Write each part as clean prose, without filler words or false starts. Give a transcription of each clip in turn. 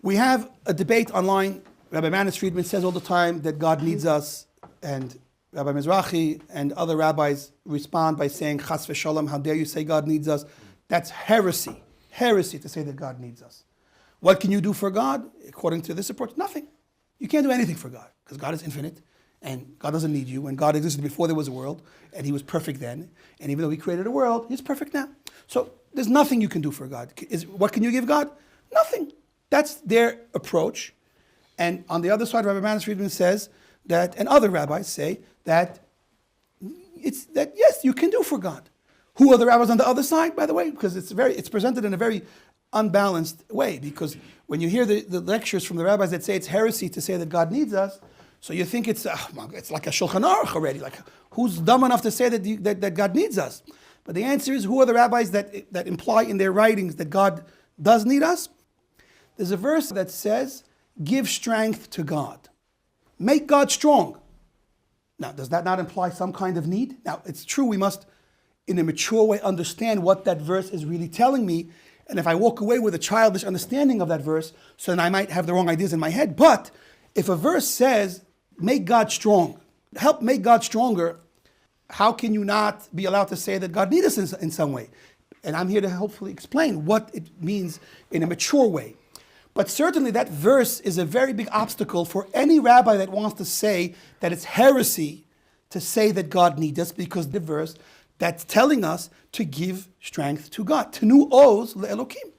We have a debate online. Rabbi Friedman says all the time that God needs us, and Rabbi Mizrachi and other rabbis respond by saying, Chas v'shalom, how dare you say God needs us? That's heresy. Heresy to say that God needs us. What can you do for God? According to this approach, nothing. You can't do anything for God, because God is infinite, and God doesn't need you, and God existed before there was a world, and He was perfect then, and even though He created a world, He's perfect now. So there's nothing you can do for God. What can you give God? Nothing. That's their approach. And on the other side, Rabbi Friedman says that, and other rabbis say that yes, you can do for God. Who are the rabbis on the other side, by the way? Because it's presented in a very unbalanced way. Because when you hear the lectures from the rabbis that say it's heresy to say that God needs us, so you think it's like a Shulchan Aruch already. Like, who's dumb enough to say that God needs us? But the answer is, who are the rabbis that imply in their writings that God does need us? There's a verse that says, give strength to God. Make God strong. Now, does that not imply some kind of need? Now, it's true we must, in a mature way, understand what that verse is really telling me. And if I walk away with a childish understanding of that verse, so then I might have the wrong ideas in my head. But if a verse says, make God strong, help make God stronger, how can you not be allowed to say that God needs us in some way? And I'm here to hopefully explain what it means in a mature way. But certainly that verse is a very big obstacle for any rabbi that wants to say that it's heresy to say that God needs us, because the verse that's telling us to give strength to God. Tenu oz le'elokim.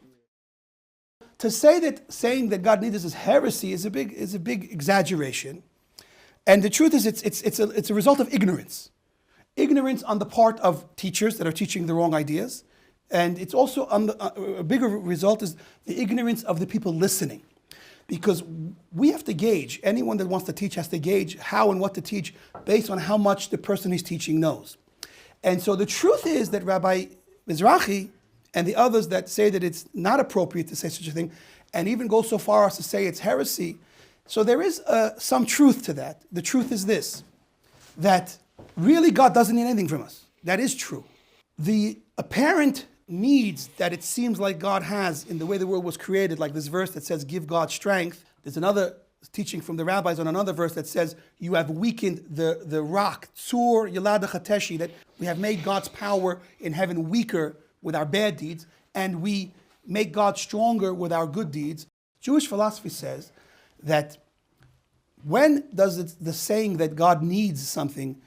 To say that saying that God needs us is heresy is a big exaggeration. And the truth is it's a result of ignorance. Ignorance on the part of teachers that are teaching the wrong ideas. And it's also a bigger result is the ignorance of the people listening. Because we have to gauge, anyone that wants to teach has to gauge how and what to teach based on how much the person he's teaching knows. And so the truth is that Rabbi Mizrachi and the others that say that it's not appropriate to say such a thing, and even go so far as to say it's heresy, so there is some truth to that. The truth is this, that really God doesn't need anything from us. That is true. The apparent needs that it seems like God has in the way the world was created, like this verse that says, give God strength. There's another teaching from the rabbis on another verse that says, you have weakened the rock, tzur yelada chateshi, that we have made God's power in heaven weaker with our bad deeds, and we make God stronger with our good deeds. Jewish philosophy says that when does the saying that God needs something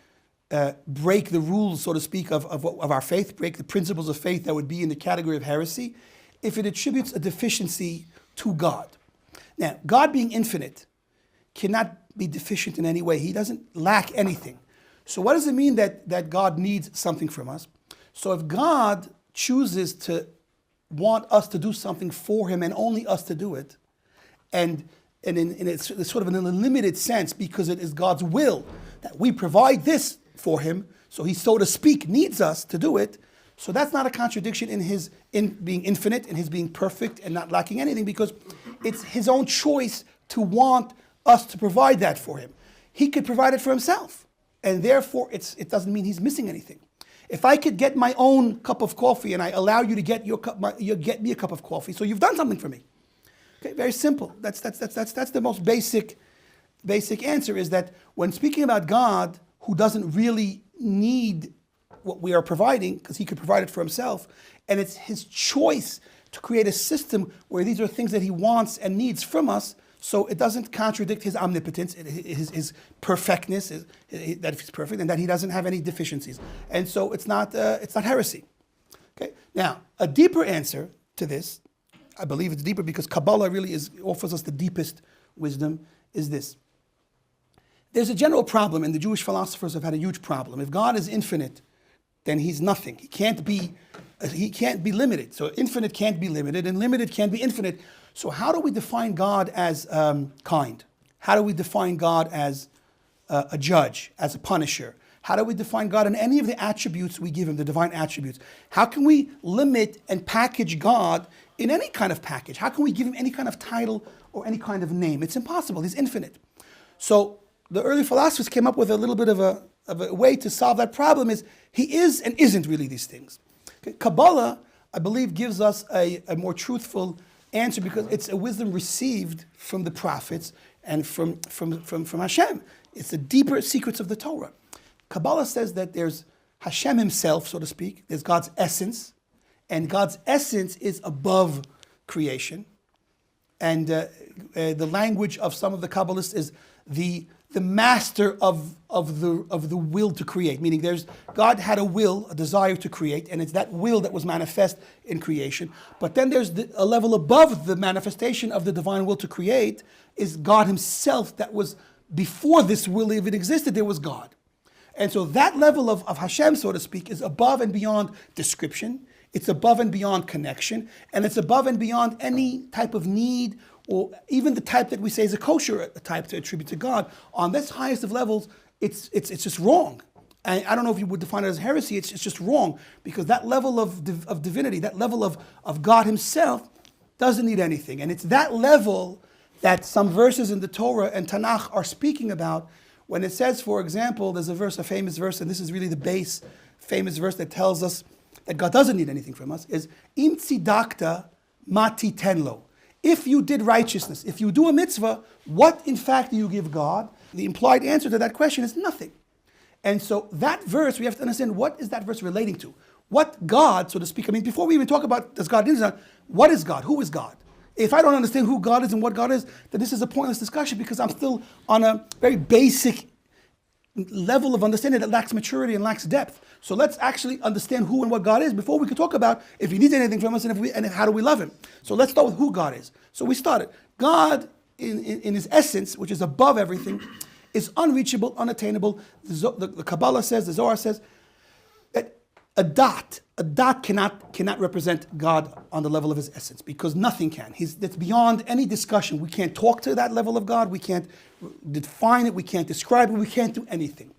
break the rules, so to speak, of our faith, break the principles of faith that would be in the category of heresy, if it attributes a deficiency to God. Now, God being infinite cannot be deficient in any way. He doesn't lack anything. So what does it mean that God needs something from us? So if God chooses to want us to do something for Him and only us to do it, and in a sort of an unlimited sense, because it is God's will that we provide this for Him, so He, so to speak, needs us to do it. So that's not a contradiction in being infinite, in His being perfect and not lacking anything, because it's His own choice to want us to provide that for Him. He could provide it for Himself, and therefore it doesn't mean He's missing anything. If I could get my own cup of coffee and I allow you to get you get me a cup of coffee, so you've done something for me. Okay, very simple. That's the most basic answer, is that when speaking about God, who doesn't really need what we are providing, because He could provide it for Himself, and it's His choice to create a system where these are things that He wants and needs from us, so it doesn't contradict His omnipotence, His perfectness, that He's perfect, and that He doesn't have any deficiencies. And so it's not heresy. Okay. Now, a deeper answer to this, I believe it's deeper because Kabbalah really offers us the deepest wisdom, is this. There's a general problem, and the Jewish philosophers have had a huge problem. If God is infinite, then He's nothing. He can't be limited. So infinite can't be limited, and limited can't be infinite. So how do we define God as kind? How do we define God as a judge, as a punisher? How do we define God in any of the attributes we give Him, the divine attributes? How can we limit and package God in any kind of package? How can we give Him any kind of title or any kind of name? It's impossible. He's infinite. So the early philosophers came up with a little bit of a way to solve that problem, is He is and isn't really these things. Okay? Kabbalah, I believe, gives us a more truthful answer because it's a wisdom received from the prophets and from Hashem. It's the deeper secrets of the Torah. Kabbalah says that there's Hashem himself, so to speak. There's God's essence. And God's essence is above creation. And the language of some of the Kabbalists is the master of the will to create. Meaning God had a will, a desire to create, and it's that will that was manifest in creation. But then there's a level above the manifestation of the divine will to create is God himself that was, before this will even existed, there was God. And so that level of Hashem, so to speak, is above and beyond description. It's above and beyond connection, and it's above and beyond any type of need, or even the type that we say is a kosher type to attribute to God. On this highest of levels, it's just wrong. And I don't know if you would define it as heresy. It's just wrong, because that level of divinity, that level of God himself, doesn't need anything. And it's that level that some verses in the Torah and Tanakh are speaking about. When it says, for example, there's a famous verse, and this is really the base famous verse that tells us that God doesn't need anything from us, is Im tzidakta mati tenlo. If you did righteousness, if you do a mitzvah, what in fact do you give God? The implied answer to that question is nothing. And so that verse, we have to understand, what is that verse relating to? What God, so to speak, before we even talk about does God need us, what is God? Who is God? If I don't understand who God is and what God is, then this is a pointless discussion, because I'm still on a very basic level of understanding that lacks maturity and lacks depth. So let's actually understand who and what God is before we can talk about if he needs anything from us and how do we love him. So let's start with who God is. So we started. God, in his essence, which is above everything, is unreachable, unattainable. The Kabbalah says, the Zohar says, that a dot cannot represent God on the level of his essence, because nothing can. That's beyond any discussion. We can't talk to that level of God. We can't define it. We can't describe it. We can't do anything.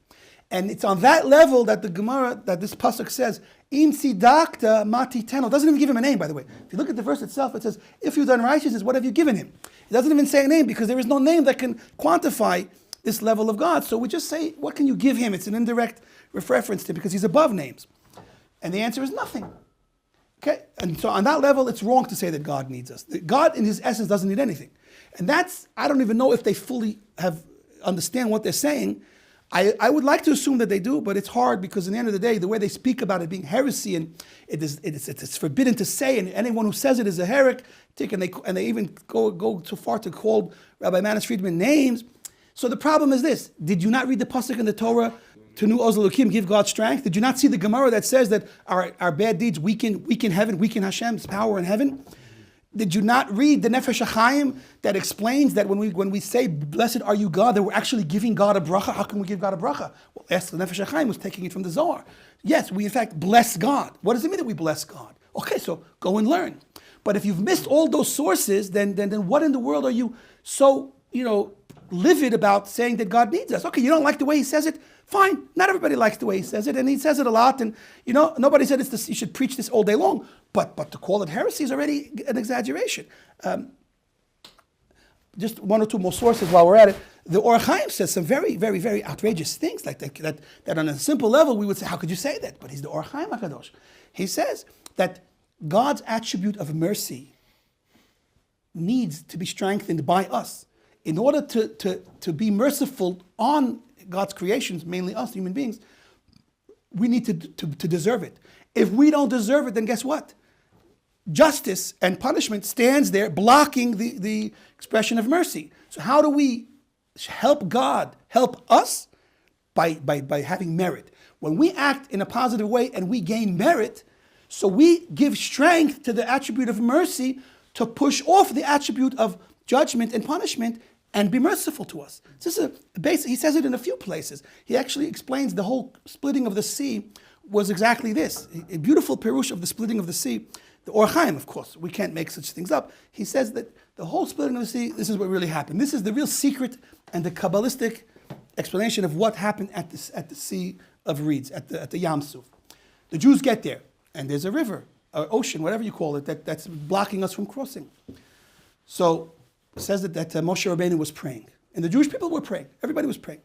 And it's on that level that the Gemara, that this pasuk says, Im tzidakta mati teno. It doesn't even give him a name, by the way. If you look at the verse itself, it says, if you've done righteousness, what have you given him? It doesn't even say a name, because there is no name that can quantify this level of God. So we just say, what can you give him? It's an indirect reference to him, because he's above names. And the answer is nothing. Okay? And so on that level, it's wrong to say that God needs us. God in his essence doesn't need anything. And that's, I don't even know if they fully understand what they're saying. I would like to assume that they do, but it's hard, because in the end of the day, the way they speak about it being heresy, and it's forbidden to say, and anyone who says it is a heretic, and they even go so far to call Rabbi Friedman names. So the problem is this: did you not read the pasuk in the Torah? To new Oz Elokim, give God strength. Did you not see the Gemara that says that our bad deeds weaken heaven, weaken Hashem's power in heaven? Did you not read the Nefesh HaChaim that explains that when we say, blessed are you God, that we're actually giving God a bracha? How can we give God a bracha? Well, ask the Nefesh HaChaim, was taking it from the Zohar. Yes, we in fact bless God. What does it mean that we bless God? Okay, so go and learn. But if you've missed all those sources, then what in the world are you so, livid about saying that God needs us? Okay, you don't like the way he says it? Fine. Not everybody likes the way he says it, and he says it a lot, and nobody said you should preach this all day long. But to call it heresy is already an exaggeration. Just one or two more sources while we're at it. The Or HaChaim says some very, very, very outrageous things like that on a simple level we would say, how could you say that? But he's the Or HaChaim HaKadosh. He says that God's attribute of mercy needs to be strengthened by us. In order to be merciful on God's creations, mainly us, human beings, we need to deserve it. If we don't deserve it, then guess what? Justice and punishment stands there blocking the expression of mercy. So how do we help God help us? By having merit. When we act in a positive way and we gain merit, so we give strength to the attribute of mercy to push off the attribute of judgment and punishment and be merciful to us. This is he says it in a few places. He actually explains the whole splitting of the sea was exactly this. A beautiful perush of the splitting of the sea. The Or HaChaim, of course, we can't make such things up. He says that the whole splitting of the sea, this is what really happened. This is the real secret and the Kabbalistic explanation of what happened at the Sea of Reeds, at the Yam Suf. The Jews get there, and there's a river, or ocean, whatever you call it, that's blocking us from crossing. So it says that Moshe Rabbeinu was praying, and the Jewish people were praying. Everybody was praying.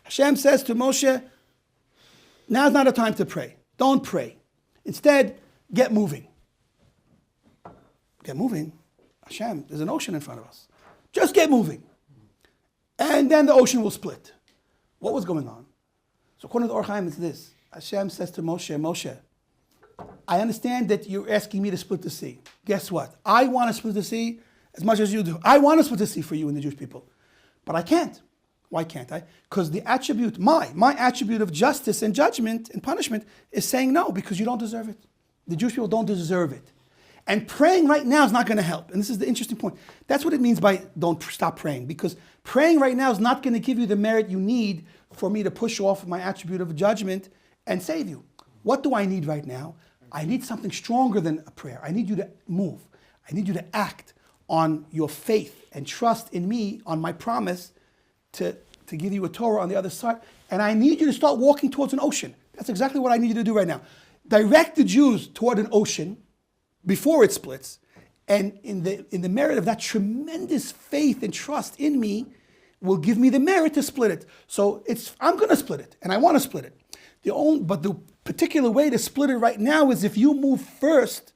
Hashem says to Moshe, now's not a time to pray. Don't pray. Instead, get moving. Get moving? Hashem, there's an ocean in front of us. Just get moving. And then the ocean will split. What was going on? So according to the Or Chaim, it's this. Hashem says to Moshe, Moshe, I understand that you're asking me to split the sea. Guess what? I want to split the sea as much as you do. I want to split the sea for you and the Jewish people. But I can't. Why can't I? Because the attribute, my attribute of justice and judgment and punishment is saying no, because you don't deserve it. The Jewish people don't deserve it. And praying right now is not going to help. And this is the interesting point. That's what it means by don't stop praying. Because praying right now is not going to give you the merit you need for me to push off my attribute of judgment and save you. What do I need right now? I need something stronger than a prayer. I need you to move. I need you to act on your faith and trust in me, on my promise to give you a Torah on the other side. And I need you to start walking towards an ocean. That's exactly what I need you to do right now. Direct the Jews toward an ocean before it splits. And in the merit of that tremendous faith and trust in me will give me the merit to split it. So I'm going to split it, and I want to split it. But the particular way to split it right now is if you move first,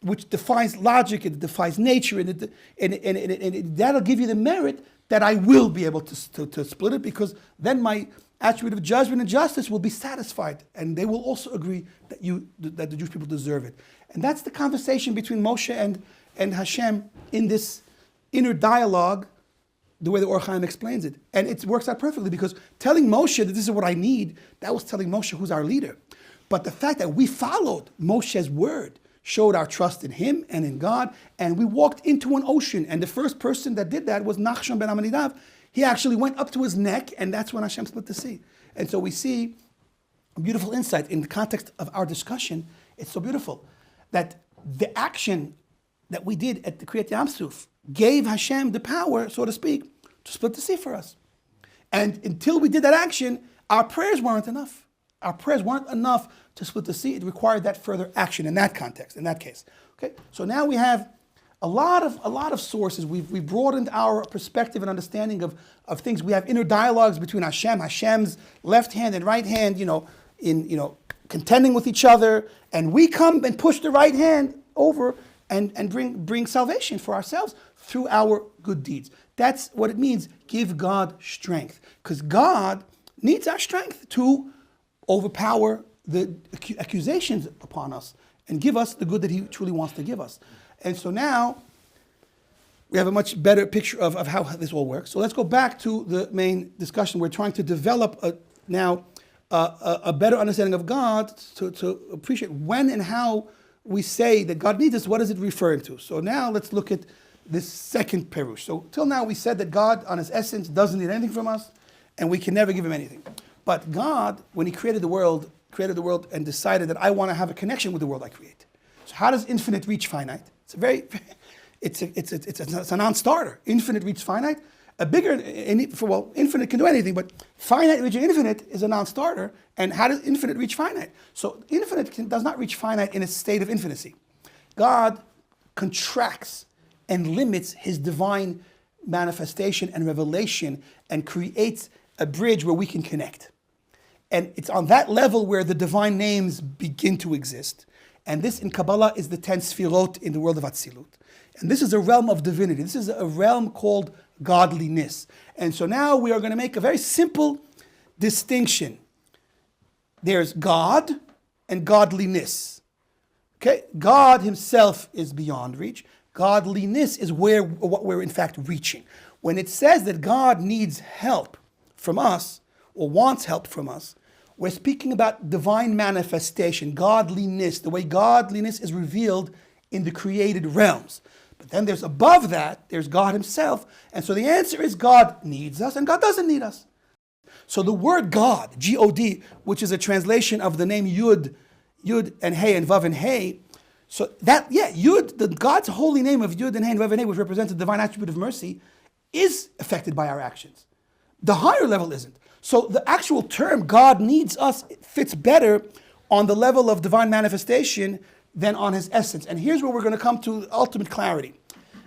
which defies logic, it defies nature, and that'll give you the merit that I will be able to split it, because then my attribute of judgment and justice will be satisfied, and they will also agree that the Jewish people deserve it. And that's the conversation between Moshe and Hashem in this inner dialogue, the way the Or Chaim explains it. And it works out perfectly, because telling Moshe that this is what I need, that was telling Moshe who's our leader. But the fact that we followed Moshe's word showed our trust in him and in God, and we walked into an ocean. And the first person that did that was Nachshon ben Amminadav. He actually went up to his neck, and that's when Hashem split the sea. And so we see a beautiful insight in the context of our discussion. It's so beautiful that the action that we did at the Kriyat Yam Suf gave Hashem the power, so to speak, to split the sea for us. And until we did that action, our prayers weren't enough. Our prayers weren't enough to split the sea. It required that further action in that context, in that case. Okay, so now we have a lot of sources. We've broadened our perspective and understanding of things. We have inner dialogues between Hashem's left hand and right hand, contending with each other, and we come and push the right hand over and bring salvation for ourselves through our good deeds. That's what it means. Give God strength, because God needs our strength to overpower the accusations upon us and give us the good that He truly wants to give us. And so now we have a much better picture of how this all works. So let's go back to the main discussion. We're trying to develop a better understanding of God to appreciate when and how we say that God needs us. What is it referring to? So now let's look at this second perush. So till now we said that God on His essence doesn't need anything from us, and we can never give Him anything. But God, when He created the world and decided that I want to have a connection with the world I create. So how does infinite reach finite? It's a non-starter. Infinite reach finite. Infinite can do anything, but finite reaching infinite is a non-starter. And how does infinite reach finite? So infinite does not reach finite in a state of infinity. God contracts and limits His divine manifestation and revelation and creates a bridge where we can connect. And it's on that level where the divine names begin to exist. And this in Kabbalah is the 10 Sfirot in the world of Atzilut. And this is a realm of divinity. This is a realm called godliness. And so now we are going to make a very simple distinction. There's God and godliness. Okay? God Himself is beyond reach. Godliness is what we're in fact reaching. When it says that God needs help from us, or wants help from us, we're speaking about divine manifestation, godliness, the way godliness is revealed in the created realms. But then there's above that, there's God Himself. And so the answer is God needs us and God doesn't need us. So the word God, G-O-D, which is a translation of the name Yud and Hey and Vav and Hey. So that, Yud, God's holy name of Yud and Hey and Vav and Hey, which represents the divine attribute of mercy, is affected by our actions. The higher level isn't. So the actual term God needs us fits better on the level of divine manifestation than on His essence. And here's where we're going to come to ultimate clarity.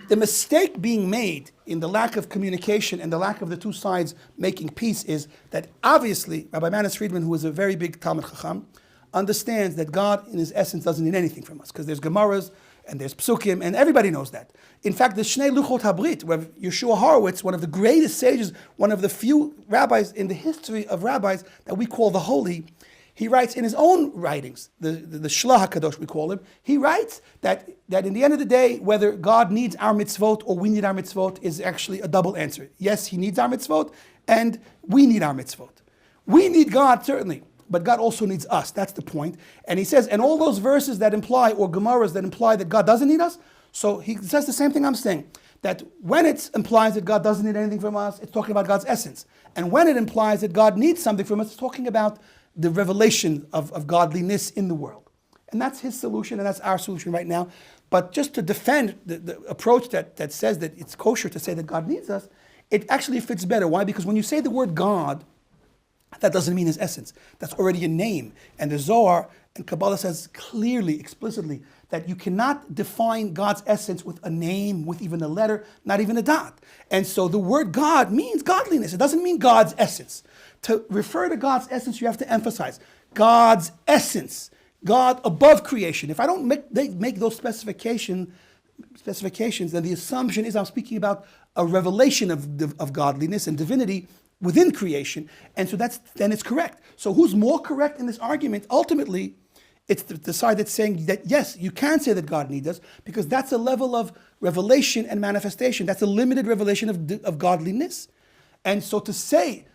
The mistake being made in the lack of communication and the lack of the two sides making peace is that obviously Rabbi Friedman, who is a very big Talmid Chacham, understands that God in His essence doesn't need anything from us, because there's Gemaras and there's psukim, and everybody knows that. In fact, the Shnei Luchot HaBrit, where Yeshua Horowitz, one of the greatest sages, one of the few rabbis in the history of rabbis that we call the holy, he writes in his own writings, the Shlah HaKadosh we call him, he writes that in the end of the day, whether God needs our mitzvot or we need our mitzvot is actually a double answer. Yes, he needs our mitzvot, and we need our mitzvot. We need God, certainly, but God also needs us. That's the point. And he says, and all those verses that imply, or Gemaras that imply that God doesn't need us, so he says the same thing I'm saying, that when it implies that God doesn't need anything from us, it's talking about God's essence. And when it implies that God needs something from us, it's talking about the revelation of godliness in the world. And that's his solution, and that's our solution right now. But just to defend the approach that says that it's kosher to say that God needs us, it actually fits better. Why? Because when you say the word God, that doesn't mean his essence. That's already a name. And the Zohar and Kabbalah says clearly, explicitly, that you cannot define God's essence with a name, with even a letter, not even a dot. And so the word God means godliness. It doesn't mean God's essence. To refer to God's essence, you have to emphasize God's essence, God above creation. If I don't make those specifications, then the assumption is I'm speaking about a revelation of godliness and divinity within creation, and so then it's correct. So who's more correct in this argument? Ultimately, it's the side that's saying that yes, you can say that God needs us, because that's a level of revelation and manifestation. That's a limited revelation of godliness. And so to say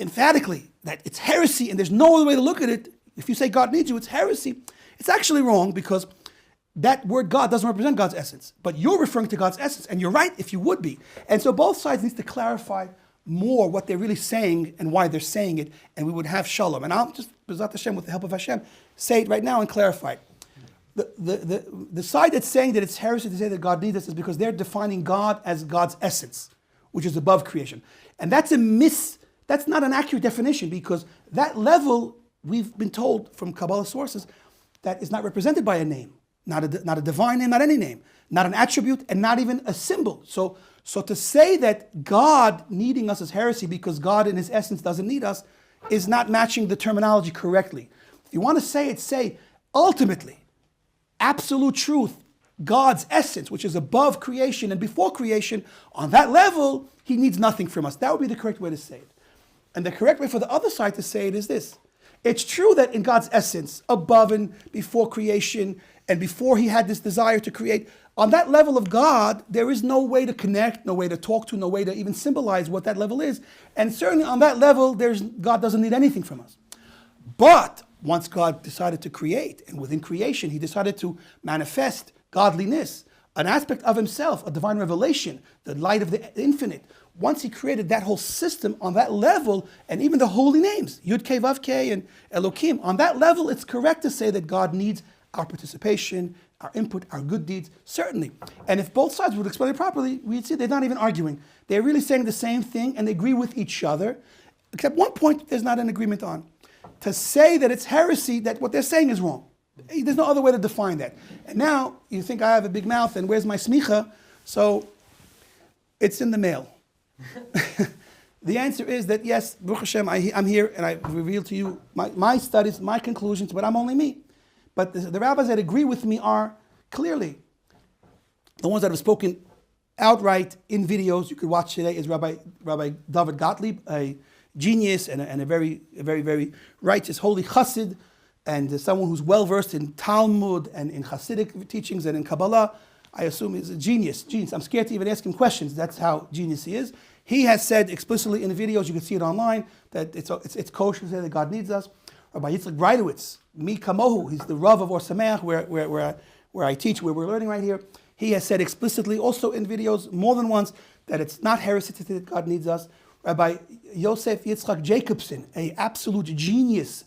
emphatically that it's heresy and there's no other way to look at it, if you say God needs you, it's heresy. It's actually wrong, because that word God doesn't represent God's essence, but you're referring to God's essence, and you're right if you would be. And so both sides need to clarify more what they're really saying and why they're saying it, and we would have shalom. And I'll just, B'ezrat Hashem, with the help of Hashem, say it right now and clarify it. The side that's saying that it's heresy to say that God needs us is because they're defining God as God's essence, which is above creation. And that's that's not an accurate definition, because that level, we've been told from Kabbalah sources, that is not represented by a name, not a divine name, not any name, not an attribute, and not even a symbol. So to say that God needing us is heresy because God in his essence doesn't need us is not matching the terminology correctly. If you want to say it, say ultimately, absolute truth, God's essence, which is above creation and before creation, on that level, he needs nothing from us. That would be the correct way to say it. And the correct way for the other side to say it is this. It's true that in God's essence, above and before creation, and before he had this desire to create, on that level of God, there is no way to connect, no way to talk to, no way to even symbolize what that level is. And certainly on that level, God doesn't need anything from us. But once God decided to create, and within creation, he decided to manifest godliness, an aspect of himself, a divine revelation, the light of the infinite. Once he created that whole system on that level, and even the holy names, Yud Kei Vav Kei and Elokim, on that level, it's correct to say that God needs our participation, our input, our good deeds, certainly. And if both sides would explain it properly, we'd see they're not even arguing. They're really saying the same thing, and they agree with each other, except one point there's not an agreement on. To say that it's heresy, that what they're saying is wrong. There's no other way to define that. And now, you think I have a big mouth, and where's my smicha? So, it's in the mail. The answer is that yes, Baruch Hashem, I'm here, and I reveal to you my studies, my conclusions, but I'm only me. But the rabbis that agree with me are clearly the ones that have spoken outright in videos. You could watch today is Rabbi David Gottlieb, a genius and a very, very, very righteous, holy chassid, and someone who's well versed in Talmud and in Hasidic teachings and in Kabbalah. I assume he's a genius. I'm scared to even ask him questions. That's how genius he is. He has said explicitly in the videos, you can see it online, that it's kosher to say that God needs us. Rabbi Yitzchak breitowitz, Mi Kamohu, he's the Rav of Or Sameach, where I teach, where we're learning right here. He has said explicitly, also in videos, more than once, that it's not heresy to say that God needs us. Rabbi Yosef Yitzchak Jacobson, an absolute genius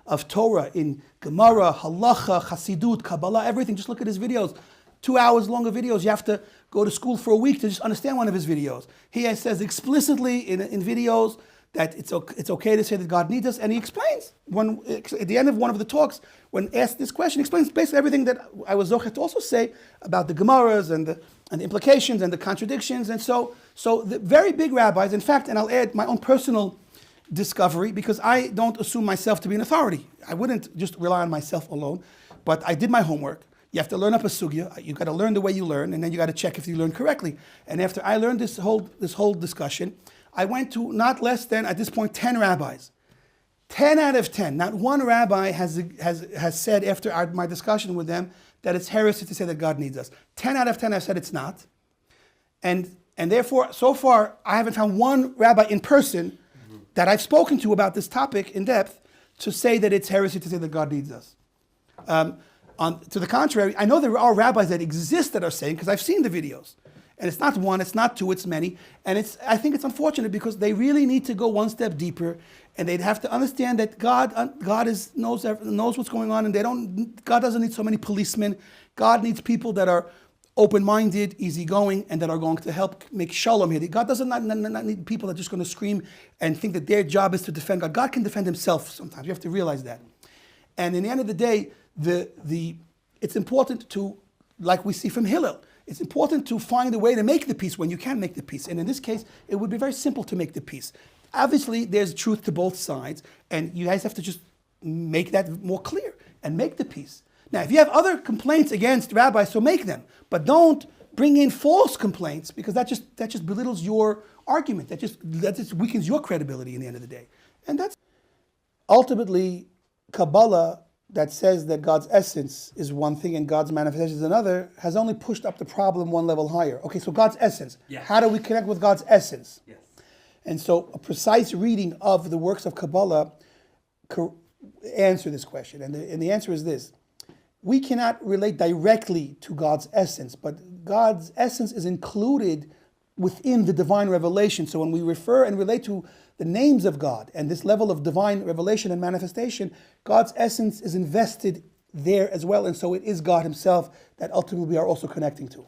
of Torah in Gemara, Halacha, Hasidut, Kabbalah, everything. Just look at his videos. 2 hours longer videos. You have to go to school for a week to just understand one of his videos. He says explicitly in videos that it's okay to say that God needs us, and he explains at the end of one of the talks, when asked this question, explains basically everything that I was zocher to also say about the Gemaras and the implications and the contradictions. And so the very big rabbis, in fact, and I'll add my own personal discovery, because I don't assume myself to be an authority. I wouldn't just rely on myself alone, but I did my homework. You have to learn up a sugya. You got to learn the way you learn, and then you got to check if you learn correctly. And after I learned this whole discussion, I went to not less than, at this point, 10 rabbis. 10 out of 10. Not one rabbi has said after my discussion with them that it's heresy to say that God needs us. 10 out of 10 have said it's not. And therefore, so far, I haven't found one rabbi in person that I've spoken to about this topic in depth to say that it's heresy to say that God needs us. To the contrary, I know there are rabbis that exist that are saying, because I've seen the videos. And it's not one, it's not two, it's many. And I think it's unfortunate because they really need to go one step deeper, and they'd have to understand that God knows what's going on, and God doesn't need so many policemen. God needs people that are open-minded, easygoing, and that are going to help make shalom here. God doesn't not need people that are just going to scream and think that their job is to defend God. God can defend himself sometimes. You have to realize that. And in the end of the day, it's important to, like we see from Hillel, it's important to find a way to make the peace when you can make the peace. And in this case, it would be very simple to make the peace. Obviously, there's truth to both sides, and you guys have to just make that more clear and make the peace. Now, if you have other complaints against rabbis, so make them. But don't bring in false complaints, because that just belittles your argument. That just weakens your credibility in the end of the day. And that's ultimately Kabbalah that says that God's essence is one thing and God's manifestation is another, has only pushed up the problem one level higher. Okay, so God's essence. Yes. How do we connect with God's essence? Yes. And so a precise reading of the works of Kabbalah answer this question. And the answer is this. We cannot relate directly to God's essence, but God's essence is included within the divine revelation. So when we refer and relate to the names of God and this level of divine revelation and manifestation, God's essence is invested there as well. And so it is God himself that ultimately we are also connecting to.